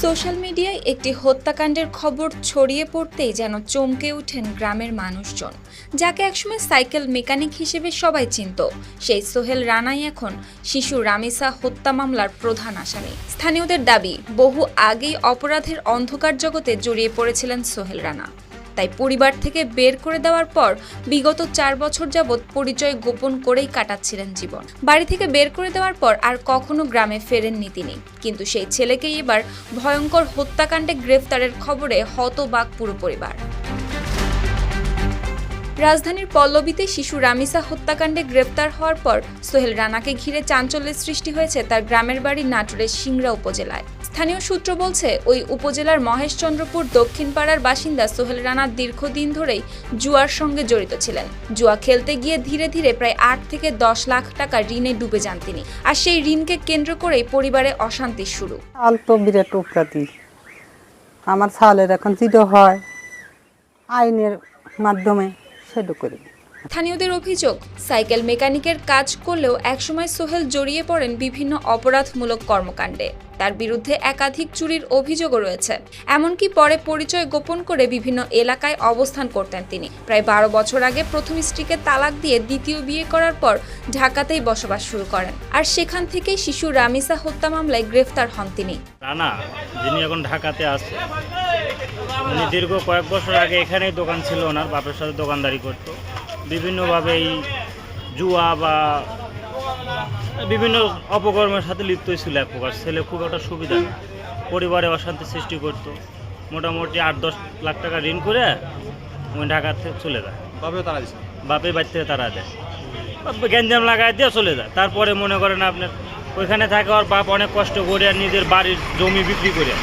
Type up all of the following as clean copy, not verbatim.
Social মিডিয়ায় একটি হত্যাকাণ্ডের খবর ছড়িয়ে পড়তেই যেন চমকে ওঠেন গ্রামের মানুষজন। যাকে একসময় সাইকেল মেকানিক হিসেবে সবাই চিনত, সেই সোহেল রানাই এখন শিশু রামিসা হত্যা মামলার প্রধান আসামি। স্থানীয়দের দাবি, বহু আগেই অপরাধের অন্ধকার জগতে জড়িয়ে পড়েছিলেন সোহেল রানা। তাই পরিবার থেকে বের করে দেওয়ার পর বিগত 4 বছর যাবৎ পরিচয় গোপন করেই কাটাচ্ছিলেন জীবন। বাড়ি থেকে বের করে দেওয়ার পর আর কখনো গ্রামে ফেরেননি তিনি। কিন্তু সেই ছেলেকেই এবার ভয়ঙ্কর হত্যাকাণ্ডে গ্রেফতারের খবরে হতবাক পুরো পরিবার। রাজধানীর পল্লবীতে শিশু রামিসা হত্যাকাণ্ডে গ্রেফতার হওয়ার পর সোহেল রানাকে ঘিরে চাঞ্চল্যের সৃষ্টি হয়েছে তার গ্রামের বাড়ি নাটোরের সিংড়া উপজেলায়। স্থানীয় সূত্র বলছে, ওই উপজেলার মহেশচন্দ্রপুর দক্ষিণ পাড়ার বাসিন্দা সোহেল রানা দীর্ঘদিন ধরেই জুয়ার সঙ্গে জড়িত ছিলেন। জুয়া খেলতে গিয়ে ধীরে ধীরে প্রায় 8 থেকে 10 লাখ টাকা ঋণে ডুবে যান তিনি। আর সেই ঋণকে কেন্দ্র করেই পরিবারে অশান্তি শুরু। অল্প বিরাট উপকাতি আমার ছালের এখন চিটো হয় আইনের মাধ্যমে সেটা করি। স্থানীয়দের অভিযোগ, সাইকেল মেকানিকের কাজ করলেও একসময় সোহেল জড়িয়ে পড়েন বিভিন্ন অপরাধমূলক কর্মকাণ্ডে। তার বিরুদ্ধে একাধিক চুরির অভিযোগও রয়েছে। এমনকি পরে পরিচয় গোপন করে বিভিন্ন এলাকায় অবস্থান করতেন তিনি। প্রায় 12 বছর আগে প্রথম স্ত্রীকে তালাক দিয়ে দ্বিতীয় বিয়ে করার পর ঢাকাতেই বসবাস শুরু করেন। আর সেখান থেকেই শিশু রামিসা হত্যা মামলায় গ্রেফতার হন তিনি। রানা, যিনি এখন ঢাকাতে আছে, উনি দীর্ঘ কয়েক বছর আগে এখানেই দোকান ছিল, ওনার বাপের সাথে দোকানদারি করতো। বিভিন্নভাবে এই জুয়া বা বিভিন্ন অপকর্মের সাথে লিপ্ত ছিল এক প্রকার। ছেলে খুব একটা সুবিধা না, পরিবারে অশান্তি সৃষ্টি করতো। মোটামুটি 8-10 লাখ টাকা ঋণ করে উনি ঢাকা থেকে চলে যায়। বাপের বাড়ি থেকে তারা দেয়, গ্যাঞ্জাম লাগাই দিয়ে চলে যায়। তারপরে মনে করেন আপনার ওইখানে থাকে ওর বাপ অনেক কষ্ট করে আর নিজের বাড়ির জমি বিক্রি করে,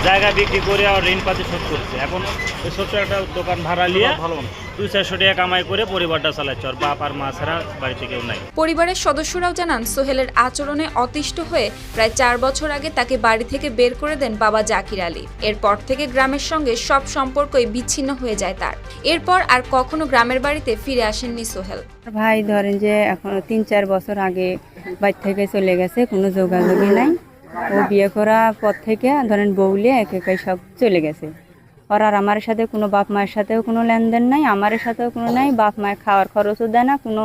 জায়গা বিক্রি করে আর ঋণপাতি শোধ করেছে। এখন ওই ছোট্ট একটা দোকান ভাড়া নিয়ে 200-400 টাকা কামাই করে পরিবারটা চালাচ্ছে। আর বাপ আর মা ছাড়া বাড়িতে কেউ নাই। পরিবারের সদস্যরাও জানান, সোহেলের আচরণে অতিষ্ঠ হয়ে প্রায় 4 বছর আগে তাকে বাড়ি থেকে বের করে দেন বাবা জাকির আলী। এরপর থেকে গ্রামের সঙ্গে সব সম্পর্কই বিচ্ছিন্ন হয়ে যায় তার। এরপর আর কখনো গ্রামের বাড়িতে ফিরে আসেননি সোহেল। ভাই ধরেন যে এখন 3-4 বছর আগে বাড়ি থেকে চলে গেছে, কোনো যোগাযোগই নাই। ও বিয়ে করার পর থেকে ধরেন বউলে একাই সব চলে গেছে। ওর আর আমার সাথে কোনো বাপ মায়ের সাথেও কোনো লেনদেন নাই, আমার সাথেও কোনো নাই। বাপ মায়ের খাওয়ার খরচও দেয় না, কোনো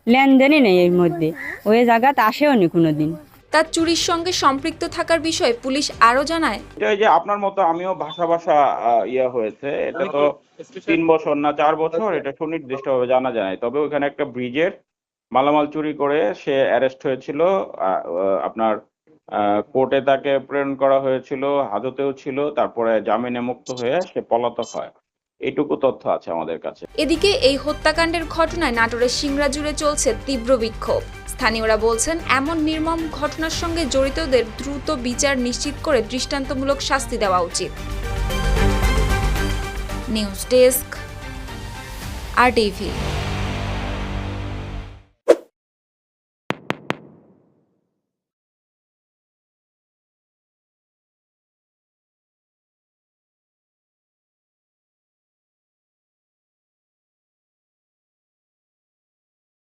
লেনদেনই নেই এর মধ্যে। ওই জায়গাতে আসেও নি কোনোদিন। তার চুরির সঙ্গে সম্পৃক্ত থাকার বিষয়ে পুলিশ আরো জানায়, যে আপনার মতো আমিও ভাষা ইয়ে হয়েছে। এটা তো 3 বছর না 4 বছর, এটা সুনির্দিষ্টভাবে জানা যায় নাই। তবে ওখানে একটা ব্রিজের মালামাল চুরি করে সে অ্যারেস্ট হয়েছিল। আপনার কোর্টে তাকে প্রেরণ করা হয়েছিল, হাজতেও ছিল। তারপরে জামিনে মুক্ত হয়ে সে পলাতক হয়। এইটুকু তথ্য আছে আমাদের কাছে। এদিকে এই হত্যাকাণ্ডের ঘটনায় নাটোরের সিংড়া জুড়ে চলছে তীব্র বিক্ষোভ। স্থানীয়রা বলছেন, এমন নির্মম ঘটনার সঙ্গে জড়িতদের দ্রুত বিচার নিশ্চিত করে দৃষ্টান্তমূলক শাস্তি দেওয়া উচিত। News desk, RTV।